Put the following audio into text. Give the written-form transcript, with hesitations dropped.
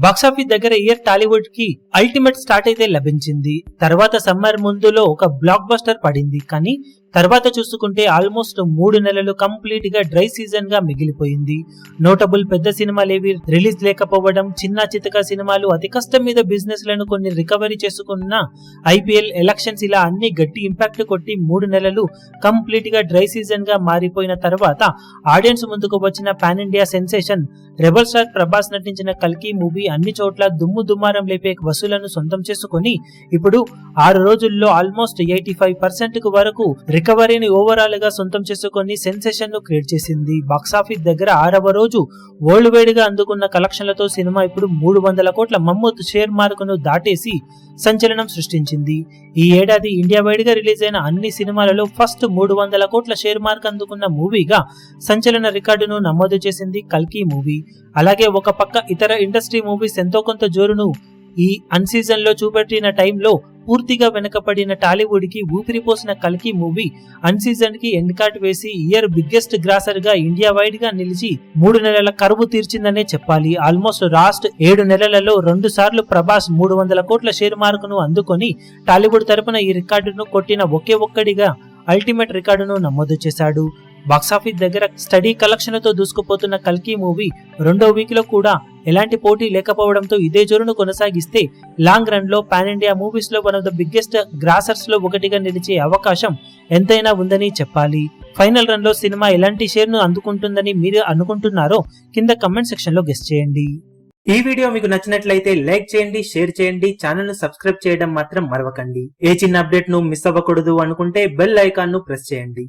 Box office దగ్గర year Tollywood కి ultimate start అయితే లభించింది. తర్వాత సమ్మర్ ముందులో ఒక బ్లాక్ బస్టర్ పడింది. కానీ తర్వాత చూసుకుంటే ఆల్మోస్ట్ 3 నెలలు కంప్లీట్ గా డ్రై సీజన్ గా మిగిలిపోయింది. నోటబుల్ పెద్ద సినిమాలేవి రిలీజ్ లేకపోవడం, చిన్న చితక సినిమాలు అతి కష్టం మీద బిజినెస్ లను కొన్ని రికవరీ చేసుకున్న ఐపీఎల్, ఎలక్షన్స్ ఇలా అన్ని గట్టి ఇంపాక్ట్ కొట్టి 3 నెలలు కంప్లీట్ గా డ్రై సీజన్ గా మారిపోయిన తర్వాత ఆడియన్స్ ముందుకు వచ్చిన pan India sensation rebel star Prabhas నటించిన కల్కి మూవీ అన్ని చోట్ల దుమ్ము దుమారం లేపే వసూలను సొంతం చేసుకుని ఇప్పుడు 6 రోజుల్లో ఆల్మోస్ట్ 85% కు వరకు రికవరీని ఓవరాల్ గా సొంతం చేసుకుని సెన్సేషన్ ను క్రియేట్ చేసింది. బాక్సాఫీస్ దగ్గర 6వ రోజు వరల్డ్ వైడ్ గా అందుకున్న కలెక్షన్లతో సినిమా ఇప్పుడు 300 కోట్ల మమ్మూత్ షేర్ మార్కును దాటేసి సంచలనం సృష్టించింది. ఈ ఏడాది ఇండియా వైడ్ గా రిలీజ్ అయిన అన్ని సినిమాలలో ఫస్ట్ 300 కోట్ల షేర్ మార్క్ అందుకున్న మూవీగా సంచలన రికార్డును నమోదు చేసింది కల్కి మూవీ. అలాగే ఒక పక్క ఇతర ఇండస్ట్రీ మూవీస్ ఎంతో కొంత జోరును ఈ అన్ సీజన్ లో చూపెట్టిన టైంలో పూర్తిగా వెనకపడిన టాలీవుడ్ కి ఊపిరిపోసిన కల్కి మూవీ అన్ సీజన్ కి ఎండ్ కార్డ్ వేసి ఇయర్ బిగ్గెస్ట్ గ్రాసర్ గా ఇండియా వైడ్ గా నిలిచి 3 నెలల కరువు తీర్చిందనే చెప్పాలి. ఆల్మోస్ట్ లాస్ట్ 7 నెలలలో 2 సార్లు ప్రభాస్ 300 కోట్ల షేర్ మార్కును అందుకొని టాలీవుడ్ తరపున ఈ రికార్డును కొట్టిన ఒకే ఒక్కడిగా అల్టిమేట్ రికార్డును నమోదు చేశాడు. బాక్సాఫీస్ దగ్గర స్టడీ కలెక్షన్లతో దూసుకుపోతున్న కల్కి మూవీ 2వ వీక్ లో కూడా ఎలాంటి పోటీ లేకపోవడంతో ఇదే జోరును కొనసాగిస్తే లాంగ్ రన్ లో పాన్ ఇండియా మూవీస్ లో one of the biggest grossers లో ఒకటిగా నిలిచే అవకాశం ఎంతైనా ఉందని చెప్పాలి. ఫైనల్ రన్ లో సినిమా ఎలాంటి షేర్ ను అందుకుంటుందని మీరు అనుకుంటున్నారో కింద కమెంట్ సెక్షన్ లో గెస్ చేయండి. ఈ వీడియో మీకు నచ్చినట్లయితే లైక్ చేయండి, షేర్ చేయండి, ఛానల్ ను సబ్స్క్రైబ్ చేయడం మాత్రం మరవకండి. ఏ చిన్న అప్డేట్ ను మిస్ అవ్వకూడదు అనుకుంటే బెల్ ఐకాన్ ను ప్రెస్ చేయండి.